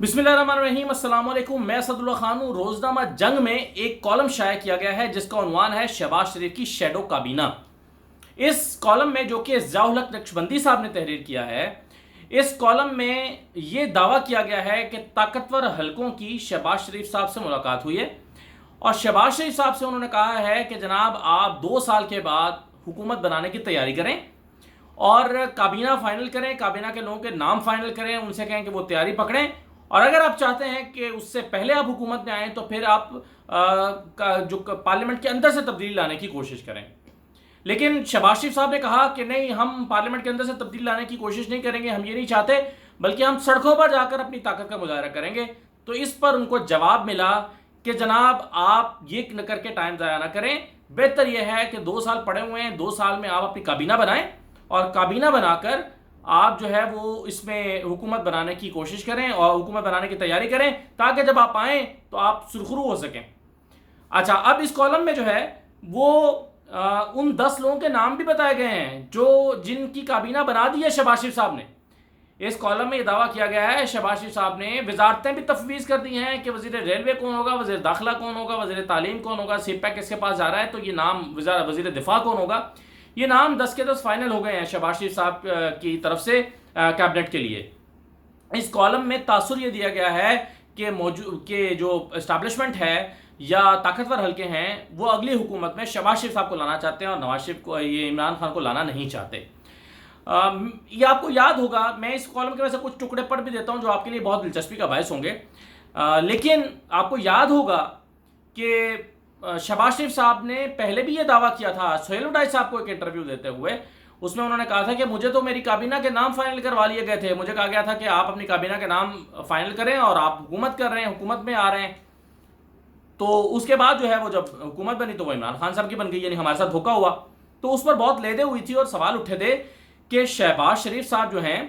بسم اللہ الرحمن الرحیم، السلام علیکم۔ میں اسد اللہ خان ہوں۔ روزنامہ جنگ میں ایک کالم شائع کیا گیا ہے جس کا عنوان ہے شہباز شریف کی شیڈو کابینہ۔ اس کالم میں، جو کہ ضیاء الحق نقشبندی صاحب نے تحریر کیا ہے، اس کالم میں یہ دعویٰ کیا گیا ہے کہ طاقتور حلقوں کی شہباز شریف صاحب سے ملاقات ہوئی ہے اور شہباز شریف صاحب سے انہوں نے کہا ہے کہ جناب آپ 2 سال کے بعد حکومت بنانے کی تیاری کریں اور کابینہ فائنل کریں، کابینہ کے لوگوں کے نام فائنل کریں، ان سے کہیں کہ وہ تیاری پکڑیں، اور اگر آپ چاہتے ہیں کہ اس سے پہلے آپ حکومت میں آئیں تو پھر آپ جو پارلیمنٹ کے اندر سے تبدیلی لانے کی کوشش کریں۔ لیکن شہباز شریف صاحب نے کہا کہ نہیں، ہم پارلیمنٹ کے اندر سے تبدیلی لانے کی کوشش نہیں کریں گے، ہم یہ نہیں چاہتے، بلکہ ہم سڑکوں پر جا کر اپنی طاقت کا مظاہرہ کریں گے۔ تو اس پر ان کو جواب ملا کہ جناب آپ یہ نہ کر کے ٹائم ضائع نہ کریں، بہتر یہ ہے کہ 2 سال پڑے ہوئے ہیں، 2 سال میں آپ اپنی کابینہ بنائیں اور کابینہ بنا کر آپ جو ہے وہ اس میں حکومت بنانے کی کوشش کریں اور حکومت بنانے کی تیاری کریں، تاکہ جب آپ آئیں تو آپ سرخرو ہو سکیں۔ اچھا، اب اس کالم میں جو ہے وہ ان 10 لوگوں کے نام بھی بتائے گئے ہیں جن کی کابینہ بنا دی ہے شہباز شریف صاحب نے۔ اس کالم میں یہ دعویٰ کیا گیا ہے شہباز شریف صاحب نے وزارتیں بھی تفویض کر دی ہیں کہ وزیر ریلوے کون ہوگا، وزیر داخلہ کون ہوگا، وزیر تعلیم کون ہوگا، سی پیک کس کے پاس جا رہا ہے، تو یہ نام وزیر دفاع کون ہوگا، یہ نام 10 کے 10 فائنل ہو گئے ہیں شہباز شریف صاحب کی طرف سے کیبنٹ کے لیے۔ اس کالم میں تاثر یہ دیا گیا ہے کہ جو اسٹیبلشمنٹ ہے یا طاقتور حلقے ہیں وہ اگلی حکومت میں شہباز شریف صاحب کو لانا چاہتے ہیں اور نواز شریف کو، یہ عمران خان کو لانا نہیں چاہتے۔ یہ آپ کو یاد ہوگا، میں اس کالم کے وجہ سے کچھ ٹکڑے پڑھ بھی دیتا ہوں جو آپ کے لیے بہت دلچسپی کا باعث ہوں گے، لیکن آپ کو یاد ہوگا کہ شہباز شریف صاحب نے پہلے بھی یہ دعویٰ کیا تھا سہیل وڈائی صاحب کو ایک انٹرویو دیتے ہوئے، اس میں انہوں نے کہا تھا کہ مجھے تو میری کابینہ کے نام فائنل کروا لیے گئے تھے، مجھے کہا گیا تھا کہ آپ اپنی کابینہ کے نام فائنل کریں اور آپ حکومت کر رہے ہیں، حکومت میں آ رہے ہیں۔ تو اس کے بعد جو ہے وہ جب حکومت بنی تو وہ عمران خان صاحب کی بن گئی، یعنی ہمارے ساتھ دھوکہ ہوا۔ تو اس پر بہت لیدے ہوئی تھی اور سوال اٹھے تھے کہ شہباز شریف صاحب جو ہیں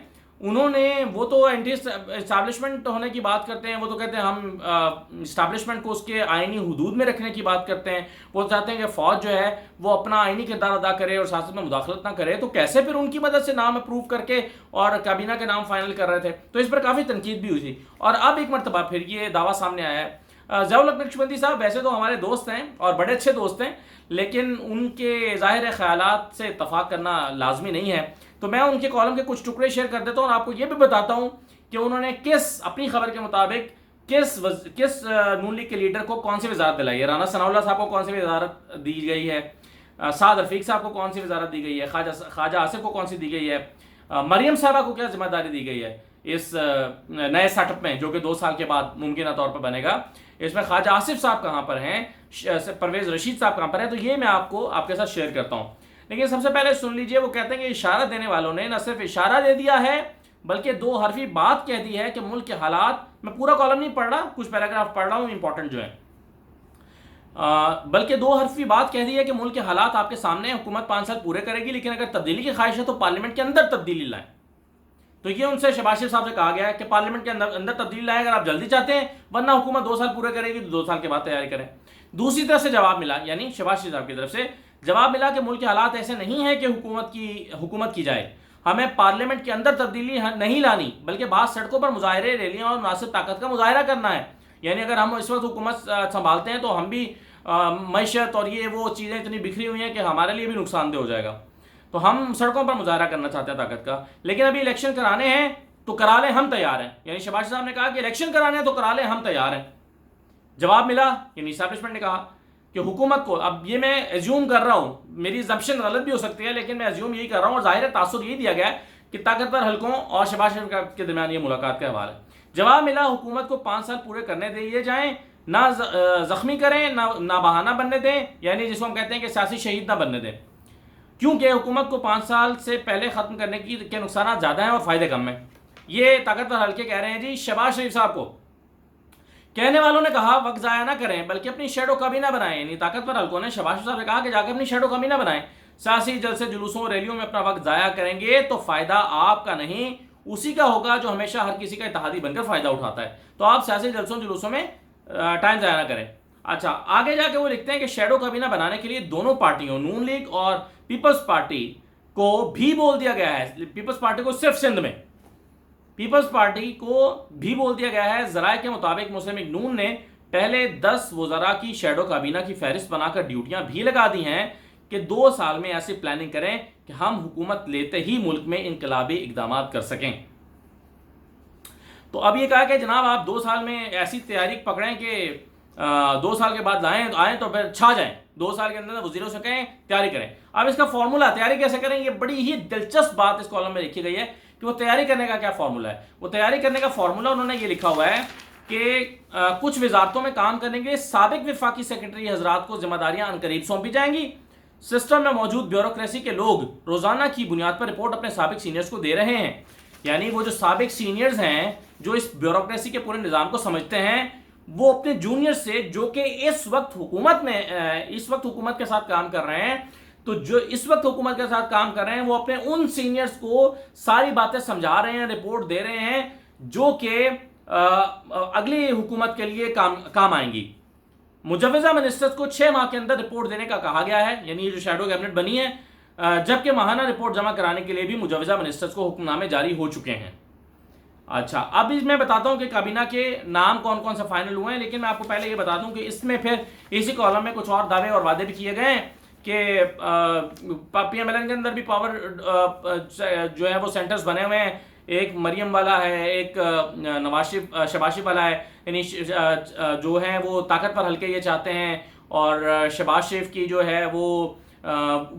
انہوں نے، وہ تو اینٹی اسٹیبلشمنٹ ہونے کی بات کرتے ہیں، وہ تو کہتے ہیں ہم اسٹیبلشمنٹ کو اس کے آئینی حدود میں رکھنے کی بات کرتے ہیں، وہ چاہتے ہیں کہ فوج جو ہے وہ اپنا آئینی کردار ادا کرے اور سیاست میں مداخلت نہ کرے، تو کیسے پھر ان کی مدد سے نام اپروو کر کے اور کابینہ کے نام فائنل کر رہے تھے؟ تو اس پر کافی تنقید بھی ہوئی تھی، اور اب ایک مرتبہ پھر یہ دعویٰ سامنے آیا ہے۔ ضیاء الحق نقشبندی صاحب ویسے تو ہمارے دوست ہیں اور بڑے اچھے دوست ہیں، لیکن ان کے ظاہر خیالات سے اتفاق کرنا لازمی نہیں ہے، تو میں ان کے کالم کے کچھ ٹکڑے شیئر کر دیتا ہوں اور آپ کو یہ بھی بتاتا ہوں کہ انہوں نے اپنی خبر کے مطابق کس نون لیگ کے لیڈر کو کون سی وزارت دلائی ہے۔ رانا ثناء اللہ صاحب کو کون سی وزارت دی گئی ہے، سعد رفیق صاحب کو کون سی وزارت دی گئی ہے، خواجہ آصف کو کون سی دی گئی ہے، مریم صاحبہ کو کیا ذمہ داری دی گئی ہے اس نئے سیٹ اپ میں جو کہ 2 سال کے بعد ممکنہ طور پر بنے گا۔ اس میں خواجہ آصف صاحب کہاں پر ہیں، پرویز رشید صاحب کہاں پر ہیں، تو یہ میں آپ کے ساتھ شیئر کرتا ہوں۔ لیکن سب سے پہلے سن لیجئے، وہ کہتے ہیں کہ اشارہ دینے والوں نے نہ صرف اشارہ دے دیا ہے بلکہ 2 حرفی بات کہہ دی ہے کہ ملک کے حالات، میں پورا کالم نہیں پڑھ رہا، کچھ پیراگراف پڑھ رہا ہوں امپورٹنٹ جو ہیں، بلکہ 2 حرفی بات کہہ دی ہے کہ ملک کے حالات آپ کے سامنے، حکومت 5 سال پورے کرے گی، لیکن اگر تبدیلی کی خواہش ہے تو پارلیمنٹ کے اندر تبدیلی لائیں۔ تو یہ ان سے شہباز شریف صاحب سے کہا گیا ہے کہ پارلیمنٹ کے اندر تبدیلی لائیں اگر آپ جلدی چاہتے ہیں، ورنہ حکومت 2 سال پورے کرے گی تو 2 سال کے بعد تیاری کریں۔ دوسری طرف سے جواب ملا، یعنی شہباز شریف صاحب کی طرف سے جواب ملا کہ ملک کے حالات ایسے نہیں ہیں کہ حکومت کی جائے، ہمیں پارلیمنٹ کے اندر تبدیلی نہیں لانی بلکہ بعض سڑکوں پر مظاہرے، ریلیاں اور مناسب طاقت کا مظاہرہ کرنا ہے۔ یعنی اگر ہم اس وقت حکومت سنبھالتے ہیں تو ہم بھی معیشت اور یہ وہ چیزیں اتنی بکھری ہوئی ہیں کہ ہمارے لیے بھی نقصان دہ ہو جائے گا، تو ہم سڑکوں پر مظاہرہ کرنا چاہتے ہیں طاقت کا، لیکن ابھی الیکشن کرانے ہیں تو کرا لیں، ہم تیار ہیں۔ یعنی شہباز صاحب نے کہا کہ الیکشن کرانے ہیں تو کرا لیں، ہم تیار ہیں۔ جواب ملا، یعنی اسٹیبلشمنٹ نے کہا کہ حکومت کو، اب یہ میں ایزیوم کر رہا ہوں، میری ایزمپشن غلط بھی ہو سکتی ہے لیکن میں ایزیوم یہی کر رہا ہوں، اور ظاہر ہے تاثر یہی دیا گیا ہے کہ طاقتور حلقوں اور شہباز شریف کے درمیان یہ ملاقات کا حوالہ ہے۔ جواب ملا، حکومت کو 5 سال پورے کرنے دیے جائیں، نہ زخمی کریں، نہ بہانہ بننے دیں، یعنی جس کو ہم کہتے ہیں کہ سیاسی شہید نہ بننے دیں، کیونکہ حکومت کو 5 سال سے پہلے ختم کرنے کے نقصانات زیادہ ہیں اور فائدے کم ہیں۔ یہ طاقتور حلقے کہہ رہے ہیں جی شہباز شریف صاحب کو۔ کہنے والوں نے کہا وقت ضائع نہ کریں بلکہ اپنی شیڈو کابینہ بنائیں، یعنی طاقتور حلقوں نے شہباز شریف صاحب نے کہا کہ جا کے اپنی شیڈو کابینہ بنائیں، سیاسی جلسے، جلوسوں، ریلیوں میں اپنا وقت ضائع کریں گے تو فائدہ آپ کا نہیں، اسی کا ہوگا جو ہمیشہ ہر کسی کا اتحادی بن کر فائدہ اٹھاتا ہے، تو آپ سیاسی جلسوں، جلوسوں میں ٹائم ضائع نہ کریں۔ اچھا، آگے جا کے وہ لکھتے ہیں کہ شیڈو کابینہ بنانے کے لیے دونوں پارٹیوں، نون لیگ اور پیپلز پارٹی کو بھی بول دیا گیا ہے، پیپلز پارٹی کو صرف سندھ میں، پیپلز پارٹی کو بھی بول دیا گیا ہے، ذرائع کے مطابق مسلم لیگ نون نے پہلے 10 وزراء کی شیڈو کابینہ کی فہرست بنا کر ڈیوٹیاں بھی لگا دی ہیں کہ 2 سال میں ایسی پلاننگ کریں کہ ہم حکومت لیتے ہی ملک میں انقلابی اقدامات کر سکیں۔ تو اب یہ کہا کہ جناب آپ 2 سال میں ایسی تیاری پکڑیں کہ 2 سال کے بعد آئیں تو پھر چھا جائیں، 2 سال کے اندر وزیروں سے کہیں تیاری کریں۔ اب اس کا فارمولا تیاری کیسے کریں، یہ بڑی ہی دلچسپ بات اس کالم میں لکھی گئی ہے کہ وہ تیاری کرنے کا کیا فارمولا ہے۔ وہ تیاری کرنے کا فارمولا انہوں نے یہ لکھا ہوا ہے کہ کچھ وزارتوں میں کام کرنے کے لیے سابق وفاقی سیکرٹری حضرات کو ذمہ داریاں عنقریب سونپی جائیں گی۔ سسٹم میں موجود بیوروکریسی کے لوگ روزانہ کی بنیاد پر رپورٹ اپنے سابق سینئرز کو دے رہے ہیں، یعنی وہ جو سابق سینئرز ہیں جو اس بیوروکریسی کے پورے نظام کو سمجھتے ہیں، وہ اپنے جونیئر سے جو کہ اس وقت حکومت کے ساتھ کام کر رہے ہیں، تو جو اس وقت حکومت کے ساتھ کام کر رہے ہیں وہ اپنے ان سینئرز کو ساری باتیں سمجھا رہے ہیں، رپورٹ دے رہے ہیں جو کہ اگلی حکومت کے لیے کام آئیں گی۔ مجوزہ منسٹرز کو 6 ماہ کے اندر رپورٹ دینے کا کہا گیا ہے، یعنی یہ جو شیڈو کیبنٹ بنی ہے، جبکہ ماہانہ رپورٹ جمع کرانے کے لیے بھی مجوزہ منسٹرز کو حکم نامے جاری ہو چکے ہیں۔ اچھا، اب میں بتاتا ہوں کہ کابینہ کے نام کون کون سے فائنل ہوئے ہیں، لیکن میں آپ کو پہلے یہ بتا دوں کہ اس میں پھر اسی کالم میں کچھ اور دعوے اور وعدے بھی کیے گئے ہیں کہ پی ایم ایل این کے اندر بھی پاور جو ہے وہ سینٹرز بنے ہوئے ہیں، ایک مریم والا ہے، ایک شہباز شریف والا ہے، یعنی جو ہے وہ طاقتور حلقے یہ چاہتے ہیں، اور شہباز شریف کی جو ہے وہ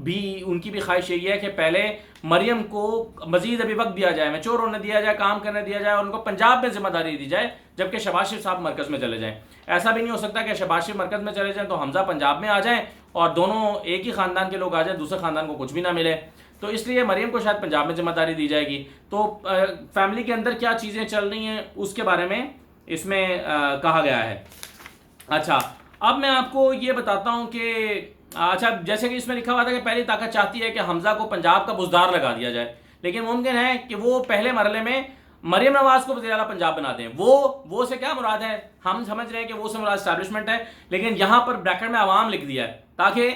بھی ان کی بھی خواہش یہی ہے کہ پہلے مریم کو مزید ابھی وقت دیا جائے، میچور ہونے دیا جائے، کام کرنے دیا جائے، اور ان کو پنجاب میں ذمہ داری دی جائے، جبکہ شہباز شریف صاحب مرکز میں چلے جائیں۔ ایسا بھی نہیں ہو سکتا کہ شہباز شریف مرکز میں چلے جائیں تو حمزہ پنجاب میں آ جائیں اور دونوں ایک ہی خاندان کے لوگ آ جائیں، دوسرے خاندان کو کچھ بھی نہ ملے۔ تو اس لیے مریم کو شاید پنجاب میں ذمہ داری دی جائے گی۔ تو فیملی کے اندر کیا چیزیں چل رہی ہیں اس کے بارے میں اس میں کہا گیا ہے۔ اچھا، اب میں آپ کو یہ بتاتا ہوں کہ اچھا، جیسے کہ اس میں لکھا ہوا تھا کہ پہلی طاقت چاہتی ہے کہ حمزہ کو پنجاب کا بزدار لگا دیا جائے، لیکن ممکن ہے کہ وہ پہلے مرحلے میں مریم نواز کو وزیر اعلیٰ پنجاب بنا دیں۔ وہ سے کیا مراد ہے، ہم سمجھ رہے ہیں کہ وہ سے مراد اسٹیبلشمنٹ ہے، لیکن یہاں پر بریکٹ میں عوام لکھ دیا ہے تاکہ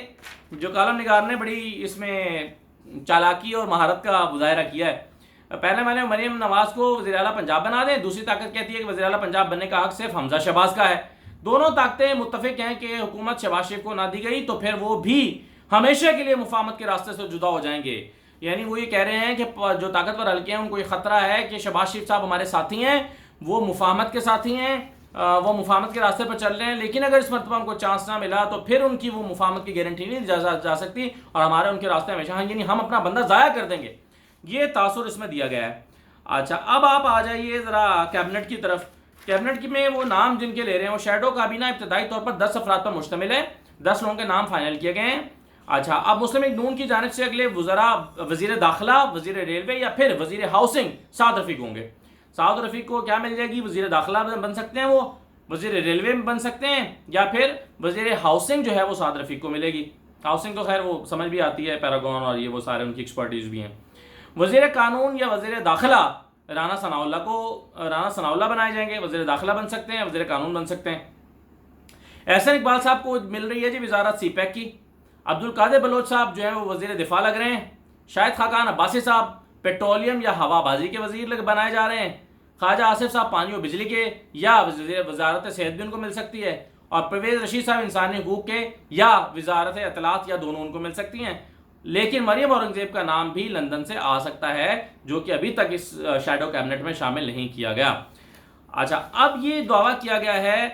جو کالم نگار نے بڑی اس میں چالاکی اور مہارت کا مظاہرہ کیا ہے، پہلے میں نے مریم نواز کو وزیر اعلیٰ پنجاب بنا دیں، دوسری طاقت کہتی ہے کہ وزیر اعلیٰ پنجاب بننے کا حق صرف حمزہ شہباز کا ہے۔ دونوں طاقتیں متفق ہیں کہ حکومت شہباز شریف کو نہ دی گئی تو پھر وہ بھی ہمیشہ کے لیے مفاہمت کے راستے سے جدا ہو جائیں گے۔ یعنی وہ یہ کہہ رہے ہیں کہ جو طاقتور حلقے ہیں ان کو یہ خطرہ ہے کہ شہباز شریف صاحب ہمارے ساتھی ہیں، وہ مفاہمت کے ساتھی ہیں، وہ مفاہمت کے راستے پر چل رہے ہیں، لیکن اگر اس مرتبہ ان کو چانس نہ ملا تو پھر ان کی وہ مفاہمت کی گارنٹی نہیں جا سکتی اور ہمارے ان کے راستے ہمیشہ ہیں، یعنی ہم اپنا بندہ ضائع کر دیں گے۔ یہ تاثر اس میں دیا گیا ہے۔ اچھا، اب آپ آ جائیے ذرا کیبنٹ کی طرف۔ کیبنٹ میں وہ نام جن کے لے رہے ہیں، وہ شیڈو کابینہ ابتدائی طور پر 10 افراد پر مشتمل ہے، 10 لوگوں کے نام فائنل کیے گئے ہیں۔ اچھا، اب مسلم لیگ نون کی جانب سے اگلے وزراء وزیر داخلہ، وزیر ریلوے یا پھر وزیر ہاؤسنگ سعد رفیق ہوں گے۔ سعد رفیق کو کیا مل جائے گی، وزیر داخلہ بن سکتے ہیں، وہ وزیر ریلوے میں بن سکتے ہیں، یا پھر وزیر ہاؤسنگ جو ہے وہ سعد رفیق کو ملے گی۔ ہاؤسنگ تو خیر وہ سمجھ بھی آتی ہے، پیراگون اور یہ وہ سارے ان کی ایکسپرٹیز بھی ہیں۔ وزیر قانون یا وزیر داخلہ رانا ثناءاللہ بنائے جائیں گے، وزیر داخلہ بن سکتے ہیں، وزیر قانون بن سکتے ہیں۔ احسن اقبال صاحب کو مل رہی ہے جی وزارت سی پیک کی۔ عبدالقادر بلوچ صاحب جو ہیں وہ وزیر دفاع لگ رہے ہیں۔ شاہد خاقان عباسی صاحب پیٹرولیم یا ہوا بازی کے وزیر بنائے جا رہے ہیں۔ خواجہ آصف صاحب پانی و بجلی کے یا وزارت صحت بھی ان کو مل سکتی ہے، اور پرویز رشید صاحب انسانی حقوق کے یا وزارت اطلاعات یا دونوں ان کو مل سکتی ہیں۔ لیکن مریم اورنگزیب کا نام بھی لندن سے آ سکتا ہے، جو کہ ابھی تک اس شیڈو کیبنٹ میں شامل نہیں کیا گیا۔ اچھا، اب یہ دعویٰ کیا گیا ہے،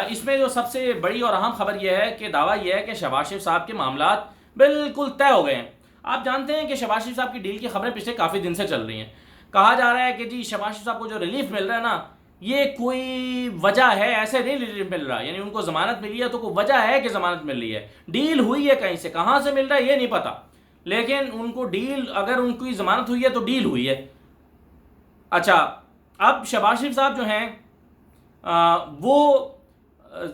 اس میں جو سب سے بڑی اور اہم خبر یہ ہے کہ دعویٰ یہ ہے کہ شہباز شریف صاحب کے معاملات بالکل طے ہو گئے ہیں۔ آپ جانتے ہیں کہ شہباز شریف صاحب کی ڈیل کی خبریں پچھلے کافی دن سے چل رہی ہیں۔ کہا جا رہا ہے کہ جی شہباز شریف صاحب کو جو ریلیف مل رہا ہے نا، یہ کوئی وجہ ہے، ایسے نہیں ریلیف مل رہا، یعنی ان کو ضمانت ملی ہے تو کوئی وجہ ہے کہ ضمانت مل رہی ہے، ڈیل ہوئی ہے کہیں سے، کہاں سے مل رہا ہے یہ نہیں پتا، لیکن ان کو ڈیل، اگر ان کی ضمانت ہوئی ہے تو ڈیل ہوئی ہے۔ اچھا، اب شہباز شریف صاحب جو ہیں وہ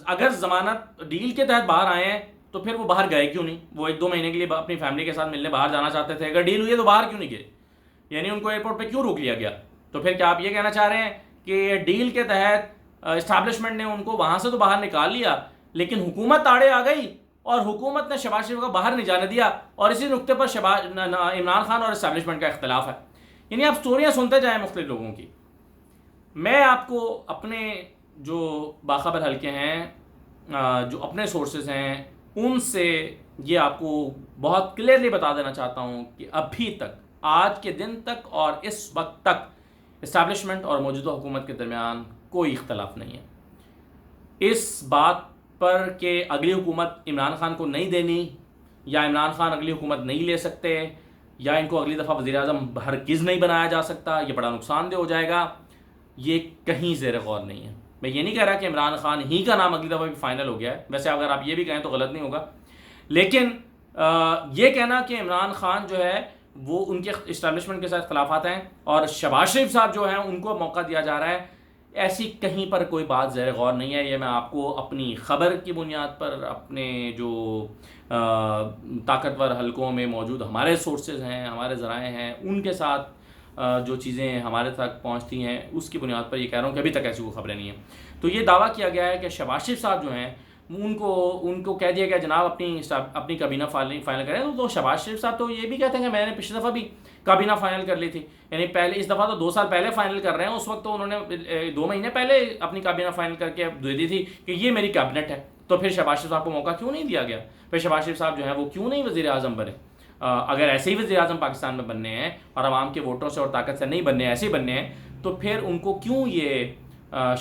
اگر ضمانت ڈیل کے تحت باہر آئے ہیں تو پھر وہ باہر گئے کیوں نہیں؟ وہ 1-2 مہینے کے لیے اپنی فیملی کے ساتھ ملنے باہر جانا چاہتے تھے، اگر ڈیل ہوئی ہے تو باہر کیوں نہیں گئے؟ یعنی ان کو ایئرپورٹ پہ کیوں روک لیا گیا؟ تو پھر کیا آپ یہ کہنا چاہ رہے ہیں کہ ڈیل کے تحت اسٹیبلشمنٹ نے ان کو وہاں سے تو باہر نکال لیا، لیکن حکومت آڑے آ گئی اور حکومت نے شہباز شریف کو باہر نہیں جانے دیا، اور اسی نقطے پر عمران خان اور اسٹیبلشمنٹ کا اختلاف ہے؟ یعنی آپ سٹوریاں سنتے جائیں مختلف لوگوں کی۔ میں آپ کو اپنے جو باخبر حلقے ہیں، جو اپنے سورسز ہیں، ان سے یہ آپ کو بہت کلیئرلی بتا دینا چاہتا ہوں کہ ابھی تک، آج کے دن تک اور اس وقت تک اسٹیبلشمنٹ اور موجودہ حکومت کے درمیان کوئی اختلاف نہیں ہے اس بات پر کہ اگلی حکومت عمران خان کو نہیں دینی، یا عمران خان اگلی حکومت نہیں لے سکتے، یا ان کو اگلی دفعہ وزیر اعظم ہرگز نہیں بنایا جا سکتا، یہ بڑا نقصان دہ ہو جائے گا، یہ کہیں زیر غور نہیں ہے۔ میں یہ نہیں کہہ رہا کہ عمران خان ہی کا نام اگلی دفعہ بھی فائنل ہو گیا ہے، ویسے اگر آپ یہ بھی کہیں تو غلط نہیں ہوگا، لیکن یہ کہنا کہ عمران خان جو ہے وہ ان کے اسٹیبلشمنٹ کے ساتھ اختلافات ہیں اور شہباز شریف صاحب جو ہیں ان کو موقع دیا جا رہا ہے، ایسی کہیں پر کوئی بات زیر غور نہیں ہے۔ یہ میں آپ کو اپنی خبر کی بنیاد پر، اپنے جو طاقتور حلقوں میں موجود ہمارے سورسز ہیں، ہمارے ذرائع ہیں، ان کے ساتھ جو چیزیں ہمارے تک پہنچتی ہیں اس کی بنیاد پر یہ کہہ رہا ہوں کہ ابھی تک ایسی کوئی خبریں نہیں ہیں۔ تو یہ دعویٰ کیا گیا ہے کہ شہباز شریف صاحب جو ہیں ان کو کہہ دیا گیا جناب اپنی کابینہ فائنل کریں، تو شہباز شریف صاحب تو یہ بھی کہتے ہیں کہ میں نے پچھلی دفعہ بھی کابینہ فائنل کر لی تھی، یعنی پہلے اس دفعہ تو 2 سال پہلے فائنل کر رہے ہیں، اس وقت تو انہوں نے 2 مہینے پہلے اپنی کابینہ فائنل کر کے دے دی تھی کہ یہ میری کابینٹ ہے، تو پھر شہباز شریف صاحب کو موقع کیوں نہیں دیا گیا؟ پھر شہباز شریف صاحب جو ہیں وہ کیوں نہیں وزیر اعظم بنے؟ اگر ایسے ہی وزیر اعظم پاکستان میں بننے ہیں اور عوام کے ووٹوں سے اور طاقت سے نہیں بننے ہیں، ایسے ہی بننے ہیں، تو پھر ان کو کیوں یہ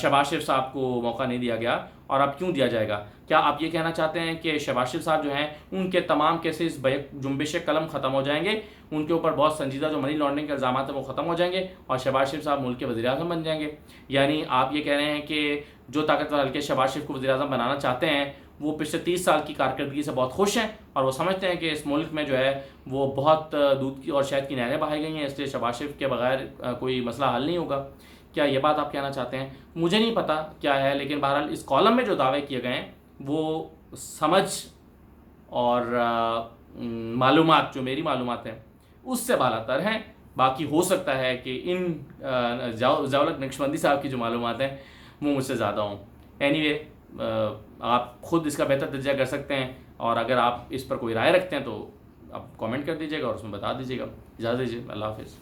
شہباز شریف صاحب کو موقع نہیں دیا گیا اور اب کیوں دیا جائے گا؟ کیا آپ یہ کہنا چاہتے ہیں کہ شہباز شریف صاحب جو ہیں ان کے تمام کیسز جنبش قلم ختم ہو جائیں گے، ان کے اوپر بہت سنجیدہ جو منی لانڈرنگ کے الزامات ہیں وہ ختم ہو جائیں گے اور شہباز شریف صاحب ملک کے وزیر اعظم بن جائیں گے؟ یعنی آپ یہ کہہ رہے ہیں کہ جو طاقتور حلقے شہباز شریف کو وزیر اعظم بنانا چاہتے ہیں وہ پچھلے 30 سال کی کارکردگی سے بہت خوش ہیں اور وہ سمجھتے ہیں کہ اس ملک میں جو ہے وہ بہت دودھ کی اور شہد کی نہریں بہائی گئی ہیں، اس لیے شہباز شریف کے بغیر کوئی مسئلہ حل نہیں ہوگا؟ کیا یہ بات آپ کہنا چاہتے ہیں؟ مجھے نہیں پتا کیا ہے، لیکن بہرحال اس کالم میں جو دعوے کیے گئے ہیں وہ سمجھ اور معلومات جو میری معلومات ہیں اس سے بالا تر ہیں۔ باقی ہو سکتا ہے کہ ان ضیاء الحق نقشبندی صاحب کی جو معلومات ہیں وہ مجھ سے زیادہ ہوں۔ اینی وے آپ خود اس کا بہتر تجزیہ کر سکتے ہیں، اور اگر آپ اس پر کوئی رائے رکھتے ہیں تو آپ کامنٹ کر دیجیے گا اور اس میں بتا دیجیے گا۔ اجازت دیجیے، اللہ حافظ۔